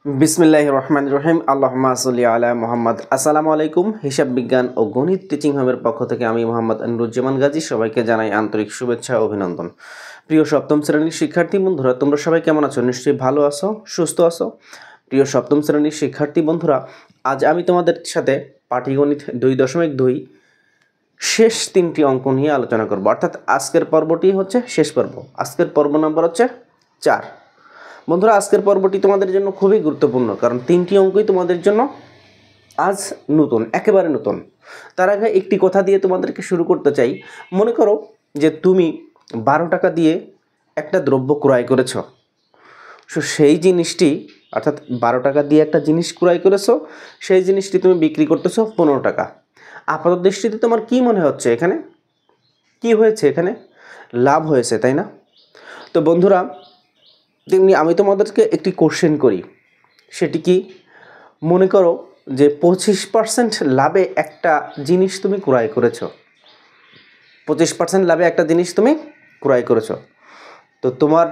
বিসমিল্লাহির রহমানির রহিম। আল্লাহুম্মা সাল্লি আলা মুহাম্মদ। আসসালামু আলাইকুম। হিসাব বিজ্ঞান ও গণিত টিচিং হাবের পক্ষ থেকে আমি মোহাম্মদ আনিরুজ্জামান গাজী সবাইকে জানাই আন্তরিক শুভেচ্ছা ও অভিনন্দন। প্রিয় সপ্তম শ্রেণীর শিক্ষার্থী বন্ধুরা, তোমরা সবাই কেমন আছো? নিশ্চয়ই ভালো আছো, সুস্থ আছো। প্রিয় সপ্তম শ্রেণীর শিক্ষার্থী বন্ধুরা, আজ আমি তোমাদের সাথে পাটিগণিত 2.2 শেষ 3টি অঙ্ক নিয়ে আলোচনা করব। অর্থাৎ আজকের পর্বটি হচ্ছে শেষ পর্ব। আজকের পর্ব নাম্বার হচ্ছে 4। বন্ধুরা, আজকের পর্বটি তোমাদের জন্য খুবই গুরুত্বপূর্ণ, কারণ 3টি অঙ্কই তোমাদের জন্য আজ নতুন, একেবারে নতুন। তার আগে একটি কথা দিয়ে তোমাদেরকে শুরু করতে চাই। মনে করো যে তুমি 12 টাকা দিয়ে একটা দ্রব্য ক্রয় করেছ। সেই জিনিসটি, অর্থাৎ 12 টাকা দিয়ে একটা জিনিস ক্রয় করেছো, সেই জিনিসটি তুমি বিক্রি করতেছো 15 টাকা। আপাত দৃষ্টিতে তোমার কি মনে হচ্ছে? এখানে কি হয়েছে? এখানে লাভ হয়েছে, তাই না? তো বন্ধুরা, তেমনি আমি তোমাদেরকে একটি কোশ্চেন করি। সেটি কি? মনে করো যে 25% লাভে একটা জিনিস তুমি ক্রয় করেছো। 25% লাভে একটা জিনিস তুমি ক্রয় করেছো। তো তোমার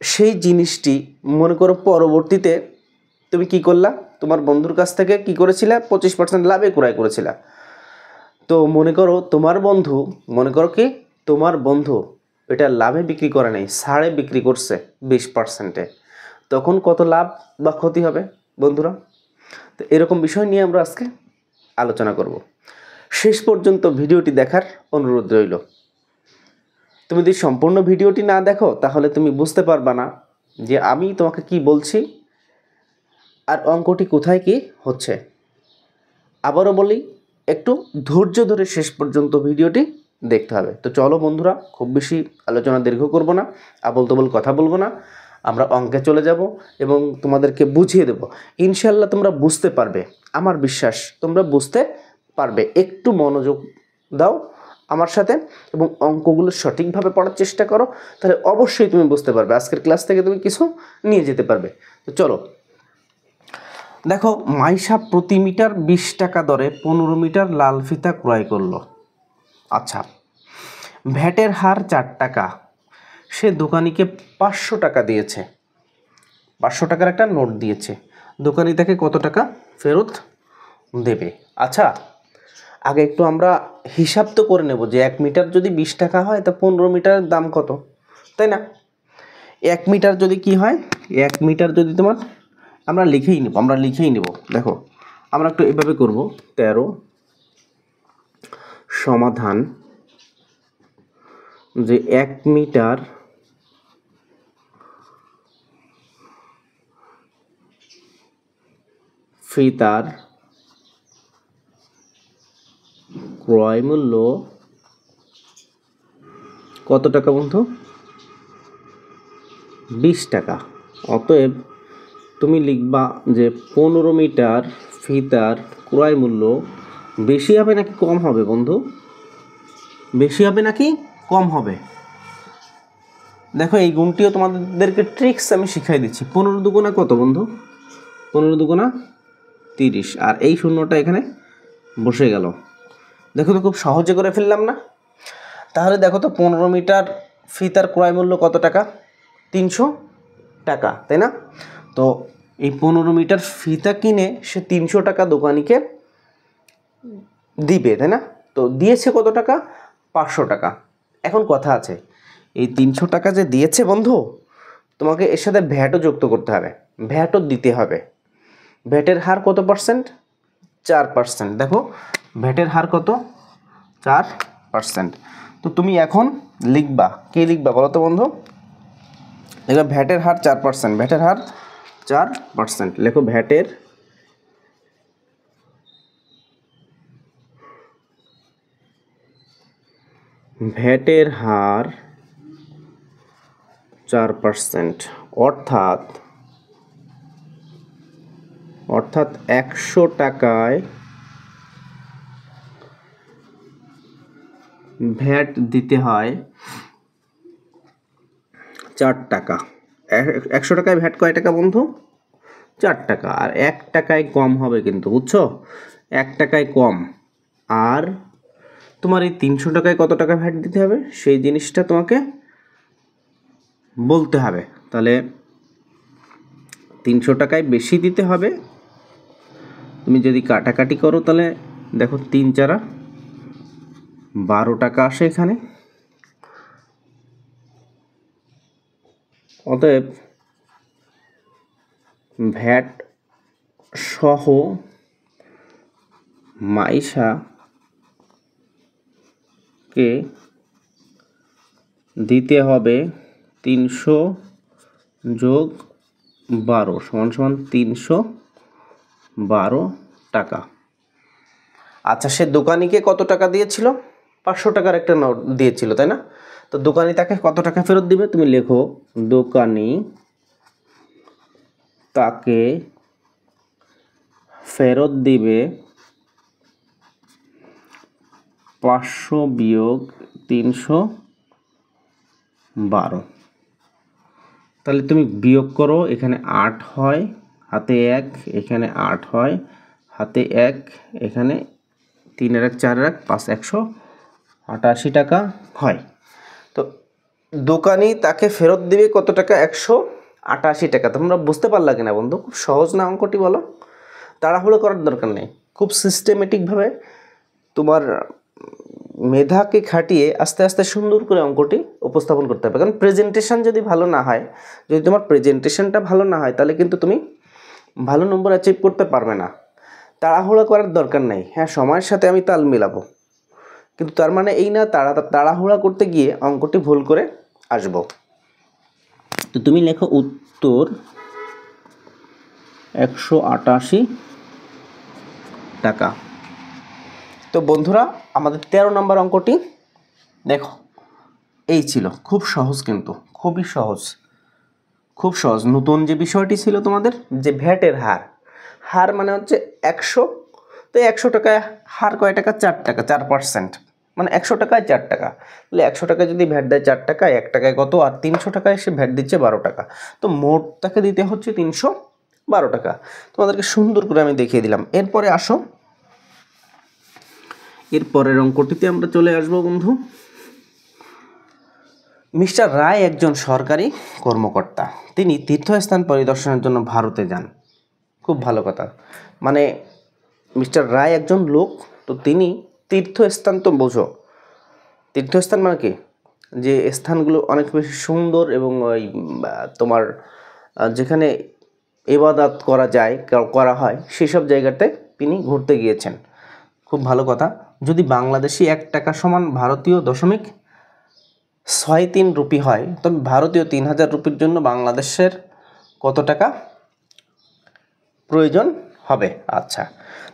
সেই জিনিসটি মনে করো পরবর্তীতে তুমি কি করলা? তোমার বন্ধুর কাছ থেকে কি করেছিলে? 25% লাভে ক্রয় করেছিলা। তো মনে করো তোমার বন্ধু এটা লাভে বিক্রি করে নাই, ছাড়ে বিক্রি করছে 20%-এ। তখন কত লাভ বা ক্ষতি হবে বন্ধুরা? তো এরকম বিষয় নিয়ে আমরা আজকে আলোচনা করব। শেষ পর্যন্ত ভিডিওটি দেখার অনুরোধ রইল। তুমি যদি সম্পূর্ণ ভিডিওটি না দেখো তাহলে তুমি বুঝতে পারবা না যে আমি তোমাকে কি বলছি আর অঙ্কটি কোথায় কি হচ্ছে। আবারও বলি, একটু ধৈর্য ধরে শেষ পর্যন্ত ভিডিওটি দেখতে হবে। তো চলো বন্ধুরা, খুব বেশি আলোচনা দীর্ঘ করব না, আবল তবল কথা বলবো না, আমরা অঙ্কে চলে যাব এবং তোমাদেরকে বুঝিয়ে দেব। ইনশাল্লাহ তোমরা বুঝতে পারবে, আমার বিশ্বাস তোমরা বুঝতে পারবে। একটু মনোযোগ দাও আমার সাথে এবং অঙ্কগুলো সঠিকভাবে পড়ার চেষ্টা করো, তাহলে অবশ্যই তুমি বুঝতে পারবে। আজকের ক্লাস থেকে তুমি কিছু নিয়ে যেতে পারবে। তো চলো দেখো, মাইশা প্রতি মিটার 20 টাকা দরে 15 মিটার লাল ফিতা ক্রয় করলো। আচ্ছা, ভ্যাটের হার 4 টাকা। সে দোকানিকে 500 টাকা দিয়েছে। 500 টাকার একটা নোট দিয়েছে। দোকানি তাকে কত টাকা ফেরত দেবে? আচ্ছা, আগে একটু আমরা হিসাব তো করে নেব যে 1 মিটার যদি 20 টাকা হয় তা 15 মিটারের দাম কত, তাই না? 1 মিটার যদি কি হয়, 1 মিটার যদি তোমার আমরা লিখেই নেব। দেখো, আমরা একটু এভাবে করব। 13 সমাধান যে 1 মিটার ফিতার ক্রয় মূল্য কত টাকা বন্ধু? 20 টাকা। অতএব তুমি লিখবা যে 15 মিটার ফিতার ক্রয় মূল্য বেশি হবে নাকি কম হবে বন্ধু? বেশি হবে নাকি কম হবে? দেখো, এই গুণটিও তোমাদেরকে ট্রিক্স আমি শিখাই দিচ্ছি। 15 দুগুণা কত বন্ধু? 15 দুগুণা 30, আর এই শূন্যটা এখানে বসে গেল। দেখো তো, খুব সহজে করে ফেললাম না? তাহলে দেখো তো, 15 মিটার ফিতার ক্রয় মূল্য কত টাকা? 300 টাকা, তাই না? তো এই 15 মিটার ফিতা কিনে সে 300 টাকা দোকানিকে দিবে, তাই না? তো দিয়েছে কত টাকা? 500 টাকা। এখন কথা আছে, এই 300 টাকা যে দিয়েছে বন্ধু, তোমাকে এর সাথে ভ্যাটও যুক্ত করতে হবে, ভ্যাটও দিতে হবে। ভ্যাটের হার কত পার্সেন্ট? 4%। দেখো, ভ্যাটের হার কত? 4%। তো তুমি এখন লিখবা, কে লিখবা বলো তো বন্ধু? দেখো, ভ্যাটের হার 4%, ভ্যাটের হার 4%। লেখো ভ্যাটের হার 4%। অর্থাৎ 100 টাকায় ভ্যাট দিতে হয় 4 টাকা। 100 টাকায় ভ্যাট কয় টাকা বন্ধু? 4 টাকা। আর 1 টাকায় কম হবে কিন্তু, বুঝছো? 1 টাকায় কম। আর তোমার এই 300 টাকায় কত টাকা ভ্যাট দিতে হবে সেই জিনিসটা তোমাকে বলতে হবে। তাহলে 300 টাকায় বেশি দিতে হবে। তুমি যদি কাটাকাটি করো তাহলে দেখো 3 4 12 টাকা আসে এখানে। অতএব ভ্যাট সহ মাইশাকে দিতে হবে 300 যোগ 12 সমান 312 টাকা। আচ্ছা, সে দোকানিকে কত টাকা দিয়েছিল? 500 টাকার একটা নোট দিয়েছিল, তাই না? তো দোকানি তাকে কত টাকা ফেরত দিবে? তুমি লেখো, দোকানি তাকে ফেরত দিবে 500 বিয়োগ 312। তাহলে তুমি বিয়োগ করো, এখানে 8 হয়, হাতে 1, এখানে 8 হয়, হাতে 1, এখানে 3 এর 1 4 এর 1 5 188 টাকা হয়। তো দোকানি তাকে ফেরত দিবে কত টাকা? 188 টাকা। তোমরা বুঝতে পারলা কিনা বন্ধু? খুব সহজ না অঙ্কটি, বলো? তাড়াহুড়ো করার দরকার নেই, খুব সিস্টেমেটিকভাবে তোমার মেধাকে খাটিয়ে আস্তে আস্তে সুন্দর করে অঙ্কটি উপস্থাপন করতে হবে। কারণ প্রেজেন্টেশন যদি ভালো না হয়, যদি তোমার প্রেজেন্টেশনটা ভালো না হয়, তাহলে কিন্তু তুমি ভালো নম্বর অ্যাচিভ করতে পারবে না। তাড়াহুড়ো করার দরকার নেই। হ্যাঁ, সময়ের সাথে আমি তাল মিলাবো, কিন্তু তার মানে এই না তাড়াহুড়া করতে গিয়ে অঙ্কটি ভুল করে আসব। তো তুমি লেখো উত্তর 188 টাকা। তো বন্ধুরা, আমাদের 13 নম্বর অঙ্কটি দেখো এই ছিল। খুব সহজ, কিন্তু খুবই সহজ, খুব সহজ। নতুন যে বিষয়টি ছিল তোমাদের, যে ভ্যাটের হার, হার মানে হচ্ছে 100। তো 100 টাকায় হার কয় টাকা? 4 টাকা, 4%। মানে 100 টাকায় 4 টাকা, তাহলে 100 টাকায় যদি ভ্যাট দেয় 4 টাকা, 1 টাকায় কত? আর 300 টাকায় সে ভ্যাট দিচ্ছে 12 টাকা। তো মোট তাকে দিতে হচ্ছে 312 টাকা। তোমাদেরকে সুন্দর করে আমি দেখিয়ে দিলাম। এরপরে আসো, এরপরের অঙ্কটিতে আমরা চলে আসবো বন্ধু। মিস্টার রায় একজন সরকারি কর্মকর্তা। তিনি তীর্থস্থান পরিদর্শনের জন্য ভারতে যান। খুব ভালো কথা। মানে মিস্টার রায় একজন লোক, তো তিনি তীর্থস্থান, তো বোঝো তীর্থস্থান মানে কি? যে স্থানগুলো অনেক বেশি সুন্দর এবং ওই তোমার যেখানে ইবাদত করা যায়, করা হয়, সেসব জায়গাতে তিনি ঘুরতে গিয়েছেন। খুব ভালো কথা। যদি বাংলাদেশি 1 টাকা সমান ভারতীয় 0.63 রুপি হয়, তবে ভারতীয় 3000 রুপির জন্য বাংলাদেশের কত টাকা প্রয়োজন হবে? আচ্ছা,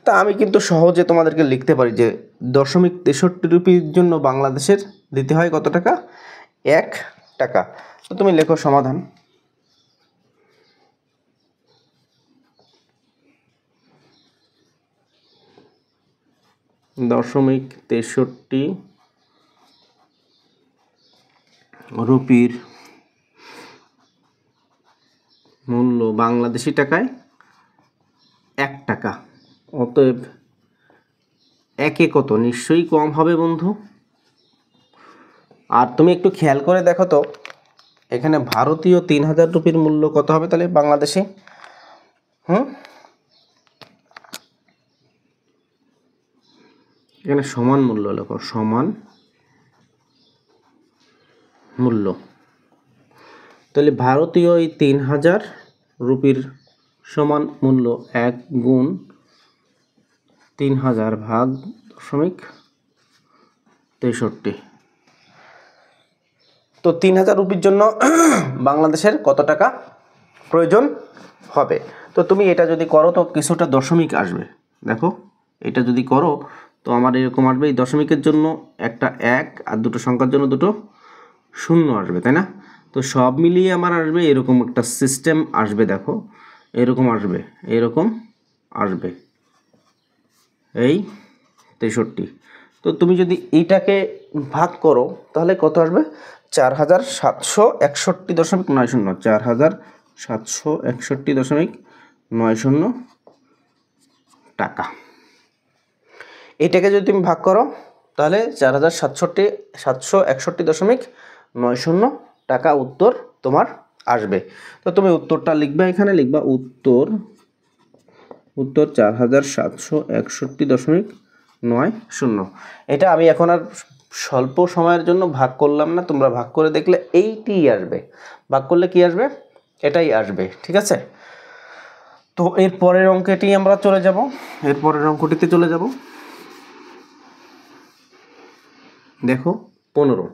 তা আমি কিন্তু সহজে তোমাদেরকে লিখতে পারি যে 0.63 রুপির জন্য বাংলাদেশের দিতে হয় কত টাকা? 1 টাকা। তো তুমি লেখো সমাধান। দশমিক 63 রুপির মূল্য বাংলাদেশি টাকায় 1 টাকা। অতএব একে কত? নিশ্চয়ই কম হবে বন্ধু। আর তুমি একটু খেয়াল করে দেখো তো, এখানে ভারতীয় 3000 রুপির মূল্য কত হবে তাহলে বাংলাদেশে? এখানে সমান মূল্য লেখো, সমান মূল্য। তাহলে ভারতীয় এই 3000 রুপির সমান মূল্য 1 গুণ 3000 ভাগ 0.63। তো 3000 রুপির জন্য বাংলাদেশের কত টাকা প্রয়োজন হবে? তো তুমি এটা যদি করো তো কিছুটা দশমিক আসবে। দেখো, এটা যদি করো তো আমার এরকম আসবে, এই দশমিকের জন্য একটা 1 আর দুটো সংখ্যার জন্য দুটো 0 আসবে, তাই না? তো সব মিলিয়ে আমার আসবে এরকম একটা সিস্টেম আসবে। দেখো, এরকম আসবে, এরকম আসবে, এই 63। তো তুমি যদি এইটাকে ভাগ করো তাহলে কত আসবে? 4761.90, 4761.90 টাকা। এইটাকে যদি তুমি ভাগ করো তাহলে 4761.90 টাকা উত্তর তোমার আসবে। তো তুমি উত্তরটা লিখবে, এখানে লিখবা উত্তর 4761.90। এটা আমি এখন আর স্বল্প সময়ের জন্য ভাগ করলাম না, তোমরা ভাগ করে দেখলে এইটিই আসবে, ভাগ করলে কি আসবে, এটাই আসবে। ঠিক আছে, তো এর পরের অঙ্কটি আমরা চলে যাব, এর পরের অঙ্কটিতে চলে যাব। দেখো 15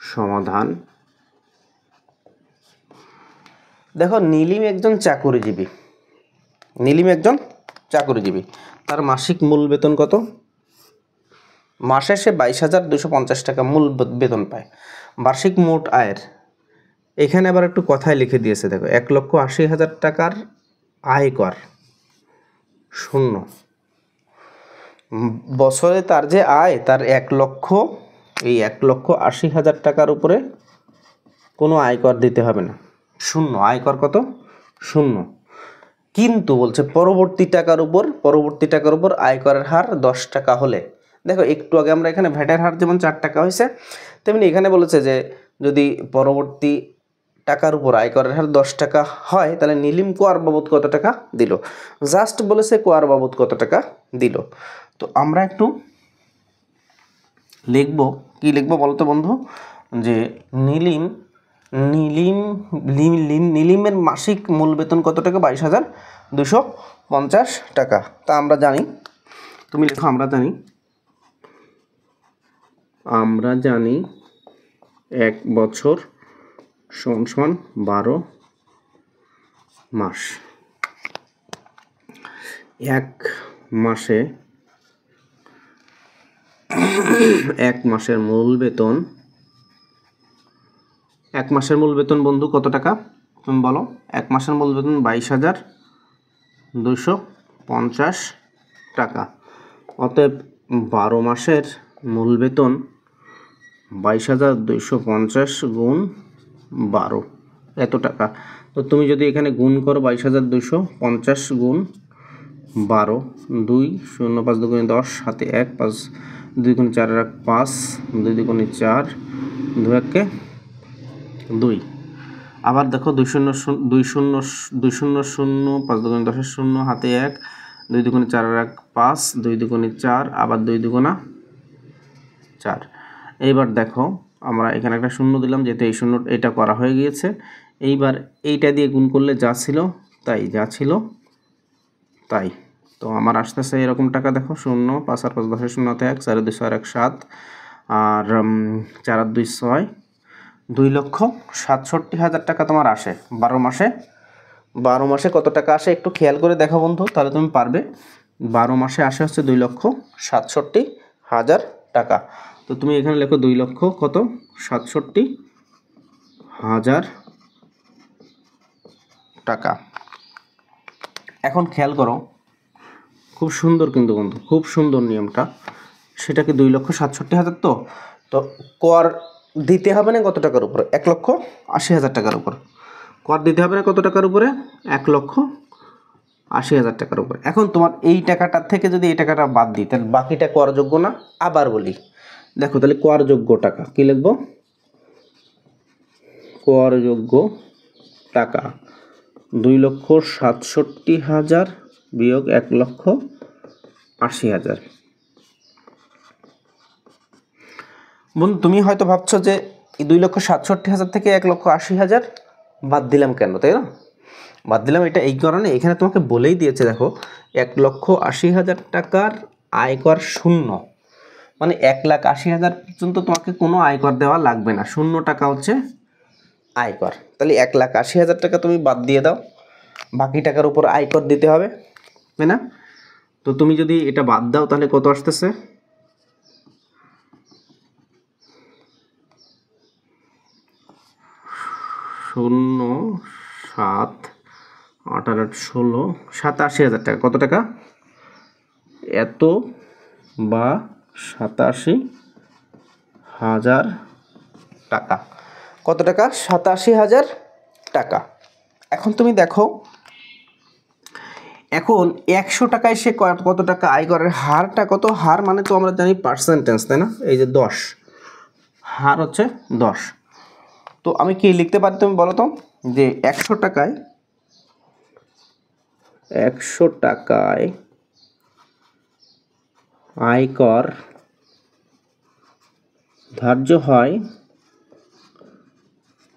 সমাধান। দেখো নীলিম একজন চাকুরিজীবী, নীলিম একজন চাকুরিজীবী, তার মাসিক মূল বেতন কত? মাসে সে 22,250 টাকা মূল বেতন পায়। বার্ষিক মোট আয়ের, এখানে আবার একটু কথায় লিখে দিয়েছে, দেখো 1,80,000 টাকার আয়কর শূন্য। বছরে তার যে আয়, তার 1,80,000 টাকার উপরে কোনো আয়কর দিতে হবে না, শূন্য। আয়কর কত? শূন্য। কিন্তু বলছে পরবর্তী টাকার উপর আয়করের হার 10 টাকা হলে, দেখো একটু আগে আমরা এখানে ভ্যাটের হার যেমন 4 টাকা হয়েছে, তেমনি এখানে বলেছে যে যদি পরবর্তী টাকার উপর আয়করের হার 10 টাকা হয়, তাহলে নীলিম কোয়ার বাবদ কত টাকা দিল। জাস্ট বলেছে কোয়ার বাবদ কত টাকা দিল। তো আমরা একটু লিখব, কি লিখব বলো তো বন্ধু, যে নীলিমের মাসিক মূল বেতন কত টাকা? 22,250 টাকা। তা আমরা জানি, তুমি লেখো আমরা জানি 1 বছর সমান 12 মাস। এক মাসের মূল বেতন, 1 মাসের মূল বেতন বন্ধু কত টাকা তুমি বলো? 1 মাসের মূল বেতন 22,250 টাকা। অতএব 12 মাসের মূল বেতন 22,250 গুণ 12, এত টাকা। তো তুমি যদি এখানে গুণ করো 22,250 গুণ 12, 2 0 5 2 10, হাতে 1 5 2 4 1 5, 2 2 4, 2 1 2। আবার দেখো 2 0 0 2 0 0 5 2 10 0, হাতে 1 2 2 4 1 5, 2 2 4, আবার 2 2 4। এইবার দেখো আমরা এখানে একটা শূন্য দিলাম, যেহেতু এই শূন্য এটা করা হয়ে গিয়েছে। এইবার এইটা দিয়ে গুণ করলে যা ছিল তাই। তো আমার আসতেছে এরকম টাকা, দেখো 0 5 আর 5 10 0 1 4 2 6 1 7 আর 4 আর 2 6, 2,67,000 টাকা তোমার আসে 12 মাসে। 12 মাসে কত টাকা আসে একটু খেয়াল করে দেখো বন্ধু, তাহলে তুমি পারবে। 12 মাসে আসে হচ্ছে 2,67,000 টাকা। তো তুমি এখানে লেখো 2,67,000 টাকা। এখন খেয়াল করো, খুব সুন্দর কিন্তু বন্ধু, খুব সুন্দর নিয়মটা। সেটা কি 2,67,000? তো কর দিতে হবে না কত টাকার উপরে? 1,80,000 টাকার উপর কর দিতে হবে না কত টাকার উপরে? 1,80,000 টাকার উপর। এখন তোমার এই টাকাটার থেকে যদি এই টাকাটা বাদ দিই, তাহলে বাকিটা করযোগ্য না? আবার বলি, দেখো তাহলে করযোগ্য টাকা কি লিখব? করযোগ্য টাকা 2,67,000 বিয়োগ 1,80,000। বন্ধু তুমি হয়তো ভাবছো যে এই 2,67,000 থেকে 1,80,000 বাদ দিলাম কেন, তাই না? বাদ দিলাম এটা এই কারণে, এখানে তোমাকে বলেই দিয়েছে, দেখো 1,80,000 টাকার আয়কর শূন্য, মানে 1,80,000 পর্যন্ত তোমাকে কোনো আয়কর দেওয়া লাগবে না, 0 টাকা হচ্ছে আয়কর। তাহলে 1,80,000 টাকা তুমি বাদ দিয়ে দাও, বাকি টাকার উপর আয়কর দিতে হবে, তাই না? তো তুমি যদি এটা বাদ দাও তাহলে কত আসতেছে? 0 7 8 8 16 87,000 টাকা। কত টাকা? এত বা 87,000 টাকা। কত টাকা? 87,000 টাকা। এখন তুমি দেখো, এখন 100 টাকায় সে কত টাকা আয়করের হারটা কত? হার মানে তো আমরা জানি পার্সেন্টেজ, তাই না? এই যে 10, হার হচ্ছে 10। তো আমি কি লিখতে পারি তুমি বলো তো, যে 100 টাকায় আয়কর ধার্য হয়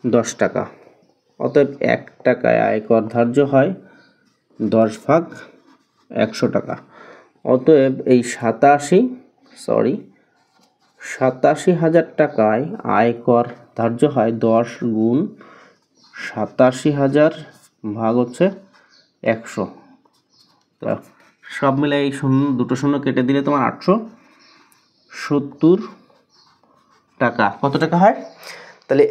10 টাকা। অতএব 1 টাকায় আয়কর ধার্য হয় 10 ভাগ 100 টাকা। অতএব এই 87,000 টাকায় আয়কর ধার্য হয় 10 গুণ 87,000 ভাগ হচ্ছে 100। তো সব মিলে এই দুটো শূন্য কেটে দিলে তোমার 870 টাকা। কত টাকা হয় তাহলে?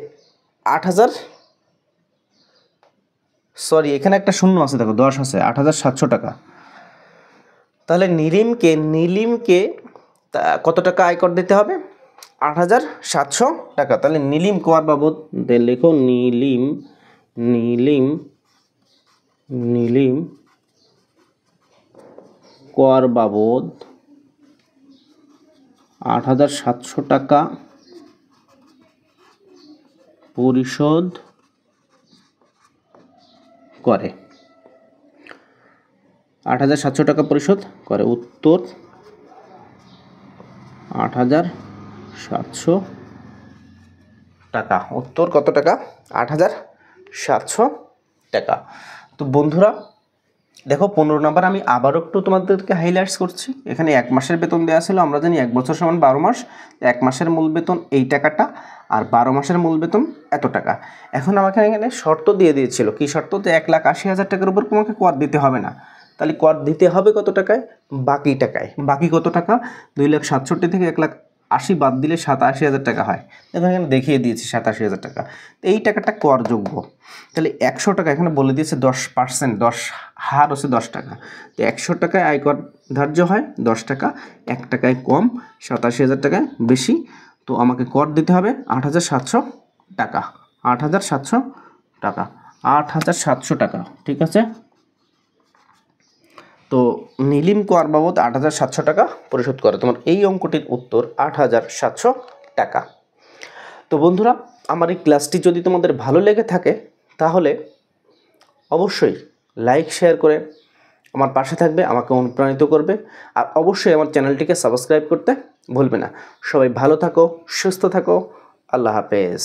8,000, সরি এখানে একটা শূন্য আছে, দেখো 10 আছে, 8,700 টাকা। তাহলে নীলিমকে কত টাকা আয়কর দিতে হবে? 8,700 টাকা। তাহলে নীলিম কর বাবদ লেখো, নীলিম কর বাবদ 8,700 টাকা পরিশোধ করে। 8,700 টাকা পরিশোধ করে। উত্তর 8,700 টাকা। উত্তর কত টাকা? 8,700 টাকা। তো বন্ধুরা দেখো 15 নাম্বার আমি আবারও একটু তোমাদেরকে হাইলাইটস করছি। এখানে 1 মাসের বেতন দেওয়া ছিল, আমরা জানি 1 বছর সমান 12 মাস। 1 মাসের মূল বেতন এই টাকাটা, আর 12 মাসের মূল বেতন এত টাকা। এখন আমাকে এখানে শর্ত দিয়ে দিয়েছিল, কি শর্ত? যে 1,80,000 টাকার উপর তোমাকে কর দিতে হবে না। তাহলে কর দিতে হবে কত টাকায়? বাকি টাকায়। বাকি কত টাকা? 2,67,000 থেকে 1,80,000 বাদ দিলে 87,000 টাকা হয়। দেখো এখানে দেখিয়ে দিয়েছি 87,000 টাকা। তো এই টাকাটা করযোগ্য। তাহলে 100 টাকা এখানে বলে দিয়েছে 10%, 10 হার হচ্ছে 10 টাকা। তো 100 টাকায় আয়কর ধার্য হয় 10 টাকা, 1 টাকায় কম, 87,000 টাকায় বেশি। তো আমাকে কর দিতে হবে 8,700 টাকা। 8,700 টাকা, 8,700 টাকা, ঠিক আছে। তো নীলিম কর বাবদ 8,700 টাকা পরিশোধ করে। তোমার এই অঙ্কটির উত্তর 8,700 টাকা। তো বন্ধুরা আমার এই ক্লাসটি যদি তোমাদের ভালো লেগে থাকে তাহলে অবশ্যই লাইক শেয়ার করে আমার পাশে থাকবে, আমাকে অনুপ্রাণিত করবে। আর অবশ্যই আমার চ্যানেলটিকে সাবস্ক্রাইব করতে ভুলবে না। সবাই ভালো থাকো, সুস্থ থাকো, আল্লাহ হাফেজ।